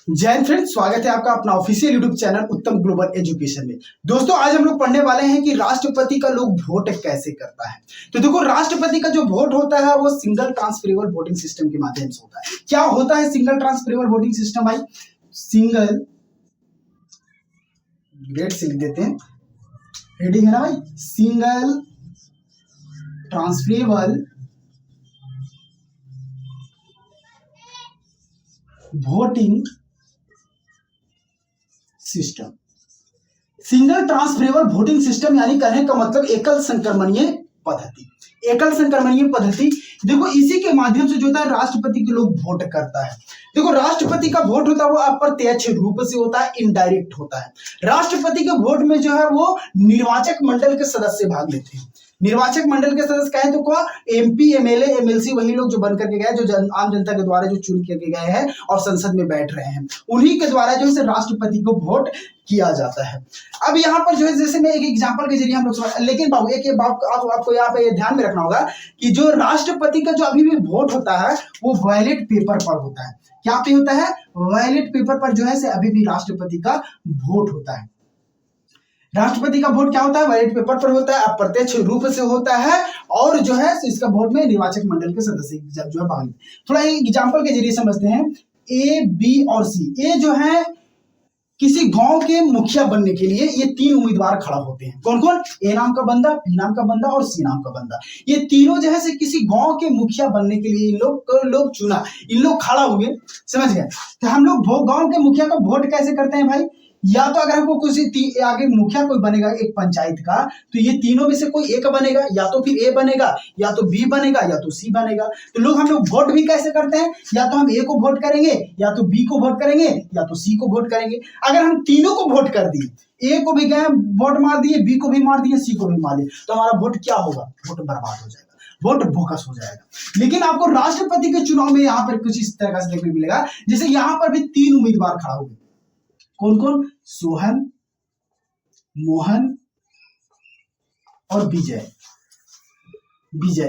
जय हिंद फ्रेंड्स, स्वागत है आपका अपना ऑफिशियल यूट्यूब चैनल उत्तम ग्लोबल एजुकेशन में। दोस्तों, आज हम लोग पढ़ने वाले हैं कि राष्ट्रपति का लोग वोट कैसे करता है। तो देखो, राष्ट्रपति का जो वोट होता है वो सिंगल ट्रांसफरेबल वोटिंग सिस्टम के माध्यम से होता है। क्या होता है सिंगल ट्रांसफरेबल वोटिंग सिस्टम भाई? सिंगल, डेट से लिख देते हैं, हेडिंग है ना भाई, single transferable voting system. Single transferable voting system यानी कहने का मतलब एकल संक्रमणीय पद्धति। एकल संक्रमणीय पद्धति, देखो इसी के माध्यम से जो होता है राष्ट्रपति के लोग वोट करता है। देखो, राष्ट्रपति का वोट होता है वो अप्रत्यक्ष रूप से होता है, इनडायरेक्ट होता है। राष्ट्रपति के वोट में जो है वो निर्वाचक मंडल के सदस्य भाग लेते हैं। निर्वाचक मंडल के सदस्य कहे तो क्या, एमपी, एमएलए, एमएलसी, वही लोग जो बन करके गए, जो आम जनता के द्वारा जो चुन करके गए हैं और संसद में बैठ रहे हैं, उन्हीं के द्वारा जो है राष्ट्रपति को वोट किया जाता है। अब यहाँ पर जो है, जैसे मैं एक एग्जांपल के जरिए हम लोग, लेकिन बाबू एक बात आपको यहाँ पे ध्यान में रखना होगा कि जो राष्ट्रपति का जो अभी भी वोट होता है वो बैलेट पेपर पर होता है। क्या पे होता है? बैलेट पेपर पर जो है से अभी भी राष्ट्रपति का वोट होता है। राष्ट्रपति का वोट क्या होता है? बैलेट पेपर पर होता है, अप्रत्यक्ष रूप से होता है, और जो है इसका वोट में निर्वाचक मंडल के सदस्य जो है भाग। थोड़ा एग्जांपल के जरिए समझते हैं। ए, बी और सी, ए जो है किसी गांव के मुखिया बनने के लिए ये तीन उम्मीदवार खड़ा होते हैं। कौन कौन? ए नाम का बंदा, बी नाम का बंदा और सी नाम का बंदा। ये तीनों जो है से किसी गांव के मुखिया बनने के लिए इन लोग चुना, इन लोग खड़ा हुए, समझ गए। तो हम लोग गांव के मुखिया का वोट कैसे करते हैं भाई? या तो अगर हमको किसी आगे मुखिया कोई बनेगा एक पंचायत का, तो ये तीनों में से कोई एक बनेगा, या तो फिर ए बनेगा, या तो बी बनेगा, या तो सी बनेगा। तो हम लोग वोट भी कैसे करते हैं? या तो हम ए को वोट करेंगे, या तो बी को वोट करेंगे, या तो सी को वोट करेंगे। अगर हम तीनों को वोट कर दिए, ए को भी गए वोट मार दिए, बी को भी मार दिए, सी को भी मार दिए, तो हमारा वोट क्या होगा? वोट बर्बाद हो जाएगा, वोट बोकस हो जाएगा। लेकिन आपको राष्ट्रपति के चुनाव में यहाँ पर कुछ इस तरह से देखने मिलेगा, जैसे यहाँ पर भी तीन उम्मीदवार खड़ा हुए। कौन कौन? सोहन, मोहन और विजय।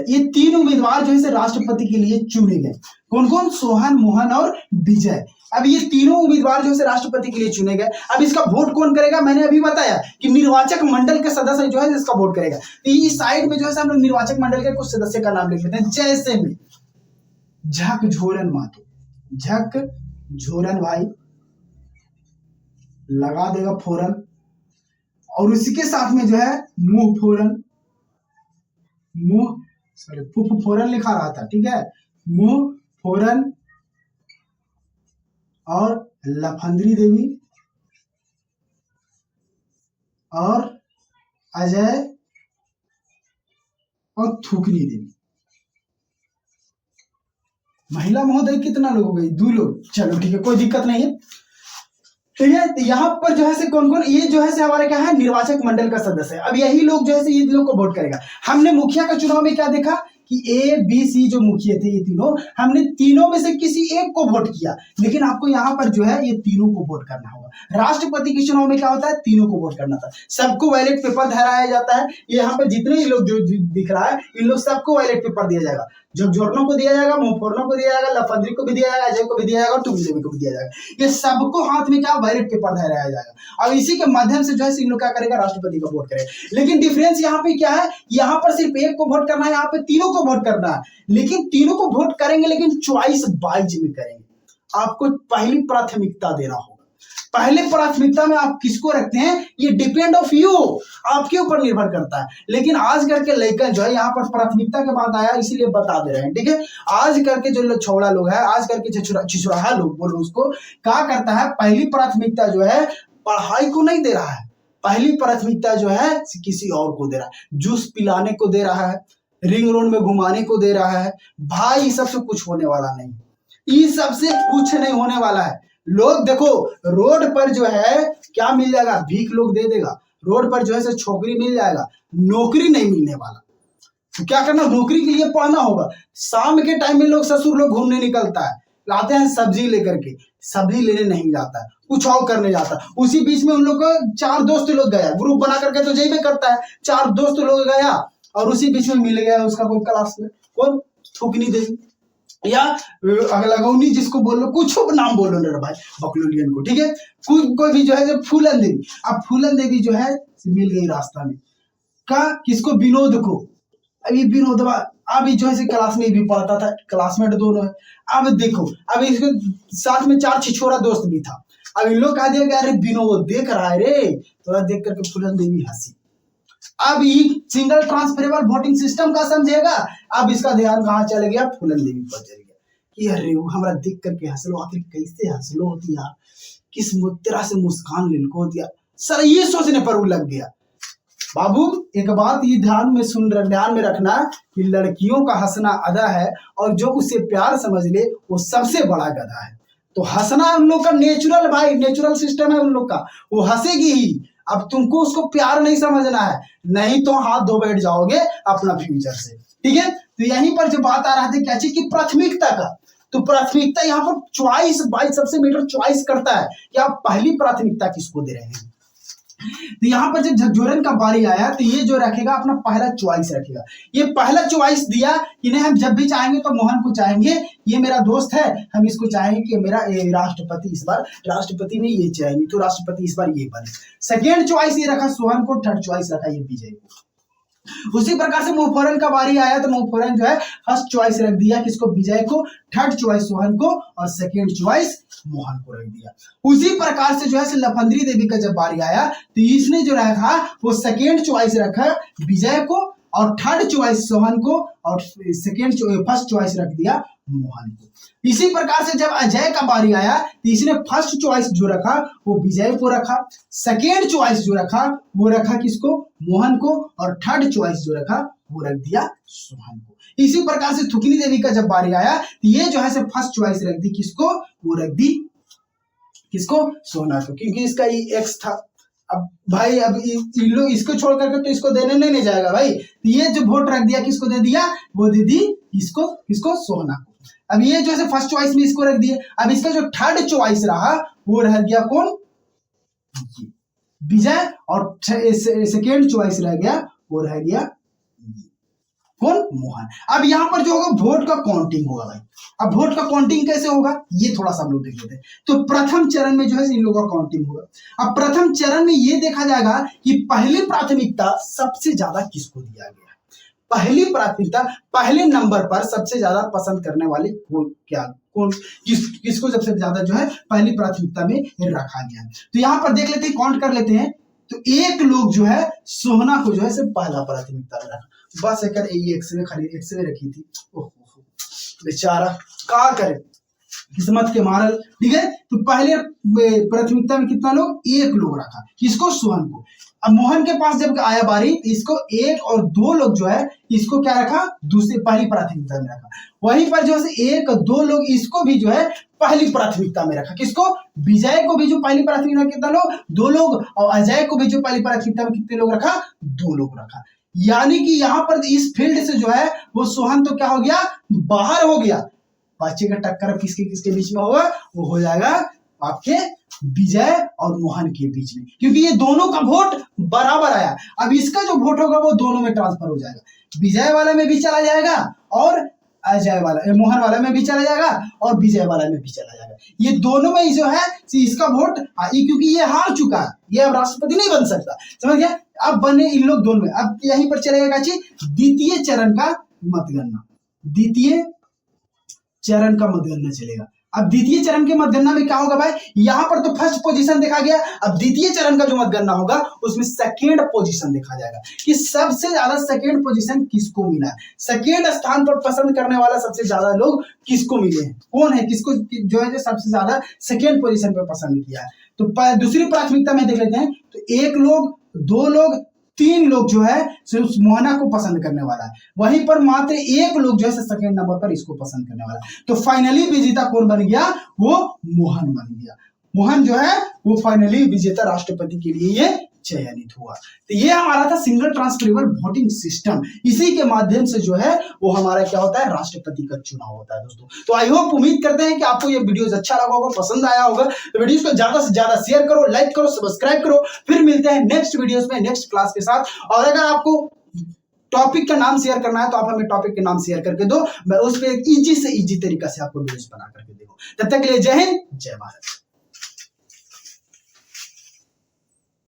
ये तीन उम्मीदवार जो है राष्ट्रपति के लिए चुने गए। कौन कौन? सोहन, मोहन और विजय। अब ये तीनों उम्मीदवार जो है राष्ट्रपति के लिए चुने गए। अब इसका वोट कौन करेगा? मैंने अभी बताया कि निर्वाचक मंडल के सदस्य जो है इसका वोट करेगा। तो इस साइड में जो है हम लोग निर्वाचक मंडल के कुछ सदस्य का नाम लिख लेते हैं। जैसे में झकझोरन महतो, झकझोरन भाई लगा देगा फोरन, और उसी के साथ में जो है मुंह फोरन, फोरन लिखा रहा था, ठीक है, मुंह फोरन और लफंदरी देवी और अजय और थूकनी देवी। महिला महोदय कितना लोग हो गए? 2 लोग। चलो ठीक है, कोई दिक्कत नहीं है। ठीक है, यहाँ पर जो है से कौन कौन, ये जो है से हमारे क्या है, निर्वाचक मंडल का सदस्य है। अब यही लोग जो है से ये लोग को वोट करेगा। हमने मुखिया का चुनाव में क्या देखा कि ए, बी, सी जो मुखिया थे, ये तीनों, हमने तीनों में से किसी एक को वोट किया। लेकिन आपको यहाँ पर जो है ये तीनों को वोट करना होगा। राष्ट्रपति के चुनाव में क्या होता है? तीनों को वोट करना था। सबको बैलेट पेपर धराया जाता है। यहाँ पर जितने लोग जो दिख रहा है, इन लोग सबको बैलेट पेपर दिया जाएगा। झकझोरनों को दिया जाएगा, मुंहफोरनों को दिया जाएगा, लफंदरी को भी दिया जाएगा, अजय को भी दिया जाएगा और टुकड़ी देवी को भी दिया जाएगा। ये सबको हाथ में क्या, बैलेट पेपर धराया जाएगा। और इसी के माध्यम से जो है इन लोग क्या करेगा? राष्ट्रपति का वोट करेगा। लेकिन डिफरेंस यहाँ पे क्या है? यहाँ पर सिर्फ एक को वोट करना है, यहाँ पे तीनों को वोट करना है। लेकिन तीनों को वोट करेंगे, लेकिन चॉइस वाइज में करेंगे। आपको पहली प्राथमिकता देना होगा। पहले प्राथमिकता में आप किसको रखते हैं, ये डिपेंड ऑफ यू, आपके ऊपर निर्भर करता है। लेकिन आज करके लड़का जो है यहाँ पर प्राथमिकता के बाद आया, इसीलिए बता दे रहे हैं, ठीक है। आज करके जो छोड़ा लोग है, आज करके छिछुराहा लोग बोलो उसको, क्या करता है? पहली प्राथमिकता जो है पढ़ाई को नहीं दे रहा है, पहली प्राथमिकता जो है किसी और को दे रहा है। जूस पिलाने को दे रहा है, रिंग रोड में घुमाने को दे रहा है। भाई सबसे कुछ होने वाला नहीं, ये सबसे कुछ नहीं होने वाला है। लोग देखो, रोड पर जो है क्या मिल जाएगा? भीख लोग दे देगा। रोड पर जो है छोकरी मिल जाएगा, नौकरी नहीं मिलने वाला। तो क्या करना? नौकरी के लिए पढ़ना होगा। शाम के टाइम में लोग, ससुर लोग घूमने निकलता है, लाते हैं सब्जी लेकर के, सब्जी लेने नहीं जाता है, कुछ और करने जाता है। उसी बीच में उन लोग को 4 दोस्त लोग गया, ग्रुप बना करके तो जैबे करता है, 4 दोस्त लोग गया और उसी बीच में मिल गया उसका कोई क्लास में, कौन? थूकनी देवी। या अगलगौनी जिसको बोल लो, कुछ नाम बोलो ना भाई, बकलोलियन को, ठीक है। कोई भी जो है जब फूलन देवी, अब फूलन देवी जो है मिल गई रास्ता में, का किसको, विनोद को। अभी विनोद अभी जो है क्लास में भी पढ़ता था, क्लासमेट दोनों है। अब देखो, अब इसके साथ में 4 छिछोरा दोस्त भी था। अब इन लोग कहा दिया कि अरे विनोद देख रहा है रे, थोड़ा देख करके फूलन देवी हंसी। अब ये सिंगल ट्रांसफरेबल वोटिंग सिस्टम का समझेगा। अब इसका ध्यान कहाँ चल गया, फूलन देवी पर चल गया कि अरे वो हमारा देख करके हंसलो, आखिर कैसे हंसलो होती यार, किस तरह से मुस्कान लिलको दिया, सर ये सोचने पर वो लग गया। बाबू एक बात ये ध्यान में रखना कि लड़कियों का हंसना अदा है, और जो उसे प्यार समझ ले वो सबसे बड़ा गधा है। तो हंसना उन लोग का नेचुरल भाई, नेचुरल सिस्टम है उन लोग का, वो हंसेगी ही। अब तुमको उसको प्यार नहीं समझना है, नहीं तो हाथ धो बैठ जाओगे अपना फ्यूचर से, ठीक है। तो यहीं पर जो बात आ रहा था क्या चीज की, प्राथमिकता का। तो प्राथमिकता यहाँ पर चॉइस भाई, सबसे मैटर चॉइस करता है कि आप पहली प्राथमिकता किसको दे रहे हैं। तो यहाँ पर जब झकझोरन का बारी आया तो ये जो रखेगा अपना पहला चॉइस रखेगा। ये पहला चॉइस दिया कि नहीं, हम जब भी चाहेंगे तो मोहन को चाहेंगे, ये मेरा दोस्त है, हम इसको चाहेंगे कि मेरा राष्ट्रपति, इस बार राष्ट्रपति में ये चाहेंगे, तो राष्ट्रपति इस बार ये बने। सेकेंड चॉइस ये रखा सोहन को, थर्ड चॉइस रखा ये विजय को। उसी प्रकार से मुफोरन का बारी आया तो मुफोरन जो है फर्स्ट चॉइस रख दिया किसको, विजय को, थर्ड चॉइस सोहन को, और सेकेंड चॉइस मोहन को रख दिया। उसी प्रकार से जो है लफंदरी देवी का जब बारी आया तो इसने जो रखा वो सेकेंड चॉइस रखा विजय को, और थर्ड चॉइस सोहन को, और फर्स्ट चॉइस रख दिया मोहन को। इसी प्रकार से जब अजय का बारी आया तो इसने फर्स्ट चॉइस जो रखा वो विजय को रखा, सेकेंड चॉइस जो रखा वो रखा किसको, मोहन को, और थर्ड चॉइस जो रखा वो रख दिया सोहन को। इसी प्रकार से थुकनी देवी का जब बारी आया तो ये जो है फर्स्ट चॉइस रख दी किसको, वो रख दी किसको, सोना को, क्योंकि इसका ये एक्स था। अब भाई अब लोग इसको छोड़ करके तो इसको देने नहीं जाएगा भाई, तो ये जो वोट रख दिया किसको दे दिया, वो दे दी इसको, किसको, सोना को। अब ये जो है फर्स्ट चॉइस में इसको रख दिया। अब इसका जो थर्ड चॉइस रहा वो रह गया कौन, विजय, और सेकेंड चॉइस रह गया वो रह गया कौन, मोहन। अब यहां पर जो होगा वोट का काउंटिंग होगा भाई। अब वोट का काउंटिंग कैसे होगा ये थोड़ा सा हम लोग देख लेते हैं। तो प्रथम चरण में जो है इन लोगों का काउंटिंग होगा। अब प्रथम चरण में ये देखा जाएगा कि पहली प्राथमिकता सबसे ज्यादा किसको दिया गया, पहली प्राथमिकता पहले नंबर पर सबसे ज्यादा पसंद करने वाले कौन किसको सबसे ज्यादा जो है पहली प्राथमिकता में रखा गया। तो यहाँ पर देख लेते हैं, काउंट कर लेते हैं। तो एक लोग जो है सोहना को जो है सिर्फ पहला प्राथमिकता में रखा, बस एक एक्सरे खाली एक्सरे रखी थी, बेचारा क्या करे किस्मत के मारल, ठीक है। तो पहले प्राथमिकता में कितना लोग, एक लोग रखा किसको, सोहन को। अब मोहन के पास जब आया बारी तो इसको एक और दो लोग जो है इसको क्या रखा, दूसरी पहली प्राथमिकता में रखा। वहीं पर जो है एक दो लोग इसको भी जो है पहली प्राथमिकता में रखा, किसको, विजय को भी जो पहली प्राथमिकता में कितना लोग, दो लोग, और अजय को भी जो पहली प्राथमिकता में कितने लोग रखा, दो लोग रखा। यानी कि यहाँ पर इस फील्ड से जो है वो सोहन तो क्या हो गया, बाहर हो गया। बच्चे का टक्कर किसके किसके बीच में होगा, वो हो जाएगा आपके विजय और मोहन के बीच में, क्योंकि ये दोनों का वोट बराबर आया। अब इसका जो वोट होगा वो दोनों में ट्रांसफर हो जाएगा, विजय वाला में भी चला जाएगा और अजय वाला, मोहन वाला में भी चला जाएगा और विजय वाला में भी चला जाएगा। ये दोनों में जो है इसका वोट, क्योंकि ये हार चुका है, ये अब राष्ट्रपति नहीं बन सकता, समझ गया। अब बने इन लोग दोनों में। अब यहीं पर चलेगा द्वितीय चरण का मतगणना, द्वितीय चरण का मतगणना चलेगा। अब द्वितीय चरण के मतगणना में क्या होगा भाई, यहां पर तो फर्स्ट पोजीशन देखा गया। अब द्वितीय चरण का जो मतगणना होगा उसमें सेकेंड पोजीशन देखा जाएगा कि सबसे ज्यादा सेकेंड पोजीशन किसको मिला है, सेकेंड स्थान पर पसंद करने वाला सबसे ज्यादा लोग किसको मिले हैं, कौन है, किसको जो है सबसे ज्यादा सेकेंड पोजीशन पर पसंद किया है। तो दूसरी प्राथमिकता में देख लेते हैं। तो एक लोग, दो लोग, तीन लोग जो है सिर्फ मोहना को पसंद करने वाला है, वहीं पर मात्र एक लोग जो है सेकंड नंबर पर इसको पसंद करने वाला है। तो फाइनली विजेता कौन बन गया, वो मोहन बन गया। मोहन जो है वो फाइनली विजेता राष्ट्रपति के लिए ये चयनित हुआ। तो ये हमारा था सिंगल ट्रांसफरेबल वोटिंग सिस्टम। इसी के माध्यम से जो है वो हमारा क्या होता है, राष्ट्रपति का चुनाव होता है दोस्तों। तो आई होप, उम्मीद करते हैं कि आपको ये वीडियो अच्छा लगा होगा, पसंद आया होगा। तो वीडियोस को ज्यादा से ज्यादा शेयर करो, लाइक करो, सब्सक्राइब करो। फिर मिलते हैं नेक्स्ट वीडियोस में नेक्स्ट क्लास के साथ। और अगर आपको टॉपिक का नाम शेयर करना है तो आप हमें टॉपिक के नाम शेयर करके दो, मैं उस पर इजी से इजी तरीका से आपको वीडियोस बना करके दूंगा। तब तक के लिए जय हिंद, जय भारत।